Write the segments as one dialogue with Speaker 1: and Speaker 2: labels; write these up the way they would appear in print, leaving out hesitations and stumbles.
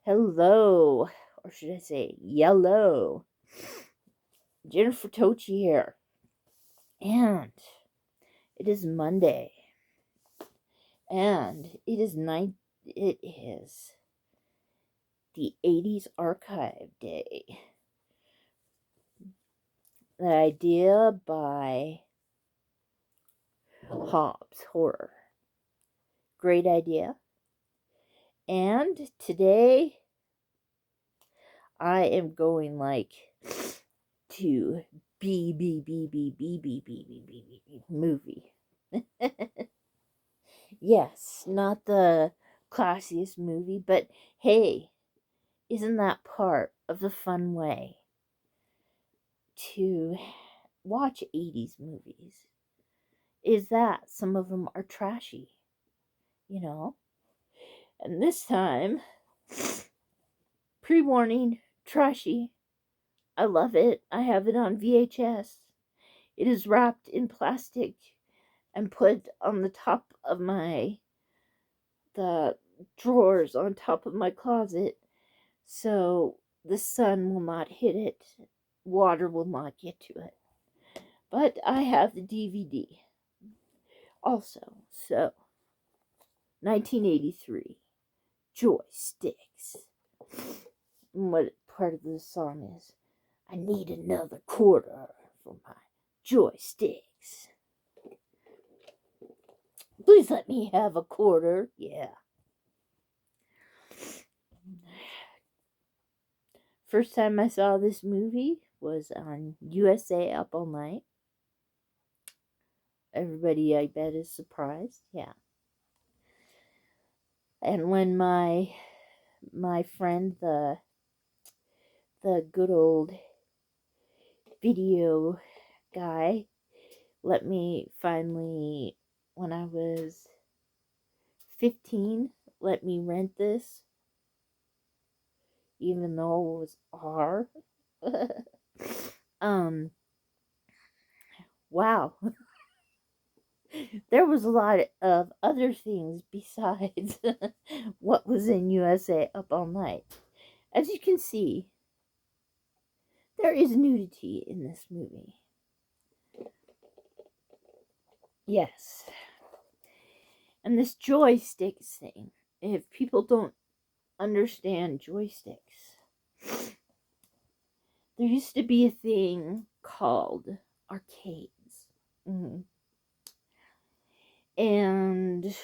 Speaker 1: Hello, or should I say yellow. Jennifer Tochi here. And it is Monday. And it is the 80s Archive Day. The idea by Hobbs Horror. Great idea. And today I am going to B movie. Yes, not the classiest movie, but hey, isn't that part of the fun way to watch 80s movies? Is that some of them are trashy, you know? And this time, pre-warning, trashy. I love it. I have it on VHS. It is wrapped in plastic and put on the top of the drawers on top of my closet, so the sun will not hit it, water will not get to it. But I have the DVD also. So 1983, Joysticks. And what part of the song is, I need another quarter for my joysticks. Please let me have a quarter. Yeah. First time I saw this movie was on USA Up All Night. Everybody, I bet, is surprised. Yeah. And when my friend, the good old video guy, let me finally, when I was 15, let me rent this, even though it was R. Wow. There was a lot of other things besides what was in USA Up All Night. As you can see, there is nudity in this movie. Yes. And this joysticks thing, if people don't understand joysticks, there used to be a thing called arcades. Mm-hmm. And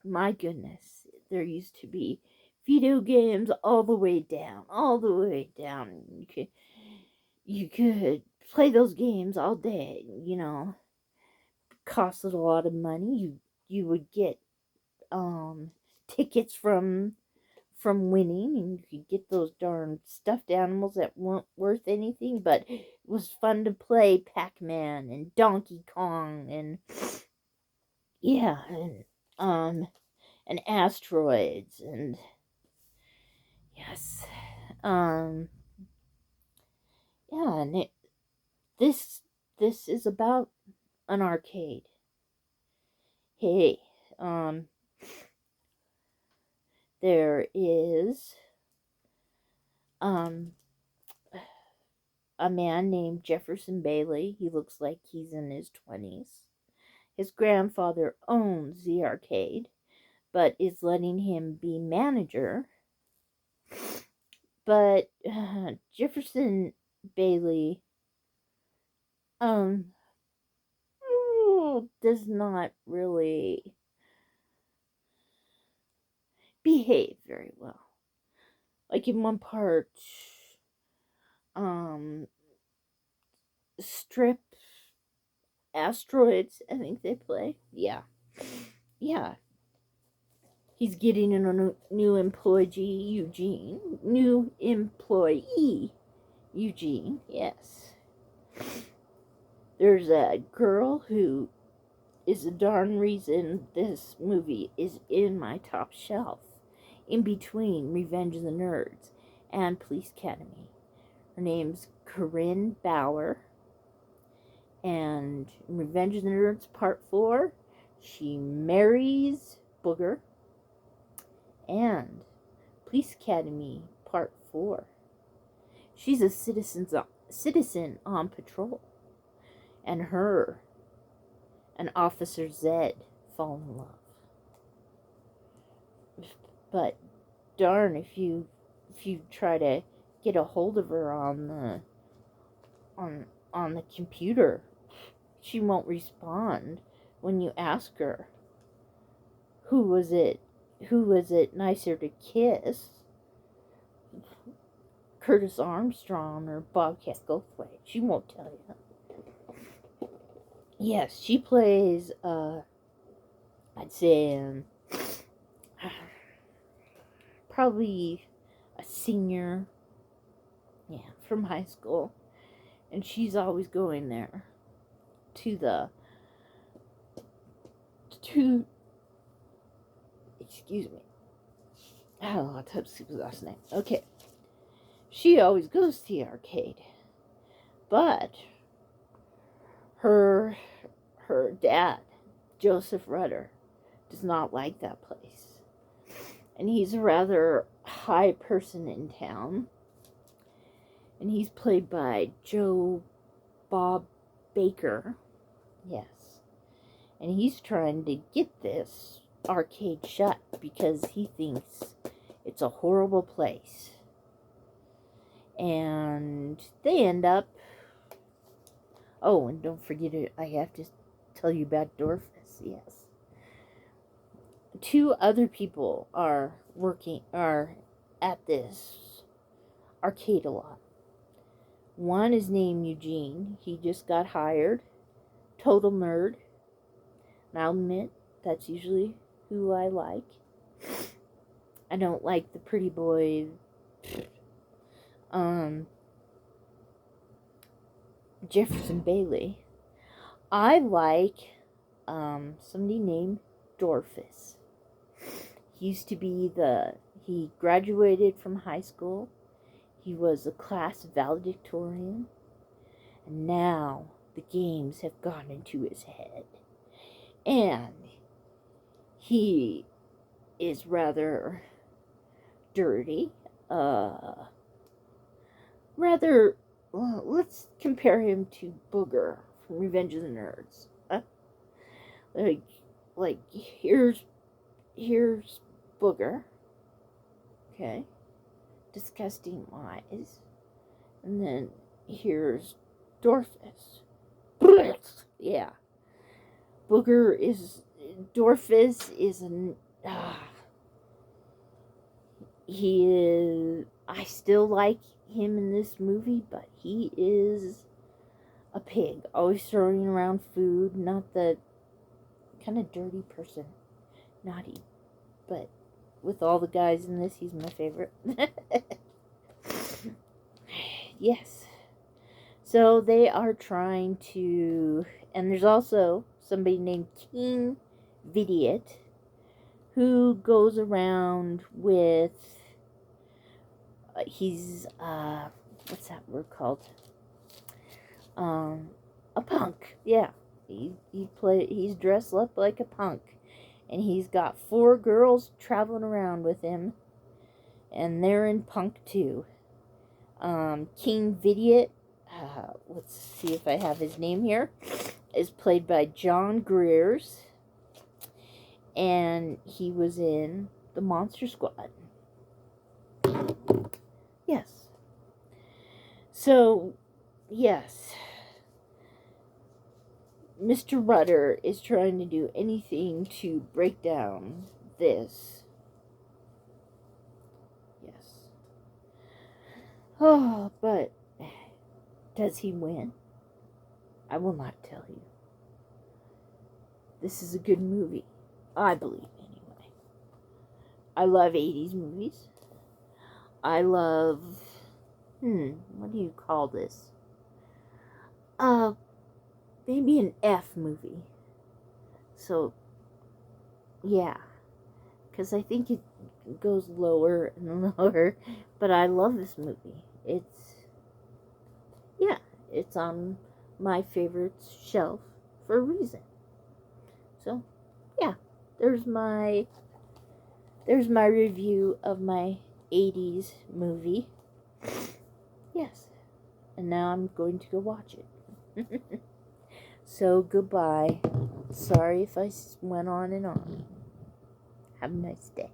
Speaker 1: my goodness, there used to be video games all the way down. You could play those games all day, you know. Costed a lot of money. You would get tickets from winning, and you could get those darn stuffed animals that weren't worth anything, but it was fun to play Pac-Man and Donkey Kong and yeah, and asteroids, and yes, yeah, and this is about an arcade. Hey, there is a man named Jefferson Bailey. He looks like he's in his 20s. His grandfather owns the arcade, but is letting him be manager. But Jefferson Bailey does not really behave very well. Like in one part, strip asteroids, I think they play. Yeah. He's getting a new employee, Eugene, yes. There's a girl who is the darn reason this movie is in my top shelf, in between Revenge of the Nerds and Police Academy. Her name's Corinne Bauer, and in Revenge of the Nerds Part 4, she marries Booger, and Police Academy Part 4. She's a citizen on patrol. And her and Officer Zed fall in love. But darn, if you try to get a hold of her on the computer, she won't respond when you ask her who was it nicer to kiss, Curtis Armstrong or Bobcat Goldthwait. She won't tell you. Yes, she plays I'd say probably a senior, from high school, and she's always going there excuse me. I don't know what type of last name. Okay. She always goes to the arcade. But her dad, Joseph Rudder, does not like that place. And he's a rather high person in town. And he's played by Joe Bob Baker. Yes. And he's trying to get this arcade shut because he thinks it's a horrible place. And they end up... Oh, and don't forget it, I have to tell you about Dorfus, yes. 2 other people are at this arcade a lot. One is named Eugene. He just got hired. Total nerd. And I'll admit, that's usually who I like. I don't like the pretty boy. Jefferson Bailey. I like somebody named Dorfus. He used to be he graduated from high school. He was a class valedictorian. And now the games have gone into his head. And he is rather dirty. Let's compare him to Booger from Revenge of the Nerds. Like here's Booger. Okay. Disgusting eyes. And then here's Dorfus. Yeah. Dorfus is I still like him in this movie, but he is a pig, always throwing around food, not the kind of dirty person, naughty, but with all the guys in this, he's my favorite. Yes. So they are trying to, and there's also somebody named King Vidiot who goes around with, he's, what's that word called? A punk. Yeah. He's dressed up like a punk. And he's got 4 girls traveling around with him. And they're in punk too. King Vidiot, let's see if I have his name here, is played by John Greers. And he was in the Monster Squad. Yes. So, yes. Mr. Rudder is trying to do anything to break down this. Yes. Oh, but does he win? I will not tell you. This is a good movie. I believe, anyway. I love 80s movies. I love... what do you call this? Maybe an F movie. So, yeah. Because I think it goes lower and lower. But I love this movie. It's on my favorites shelf for a reason. So, yeah. There's my review of my 80's movie. Yes. And now I'm going to go watch it. So, goodbye. Sorry if I went on and on. Have a nice day.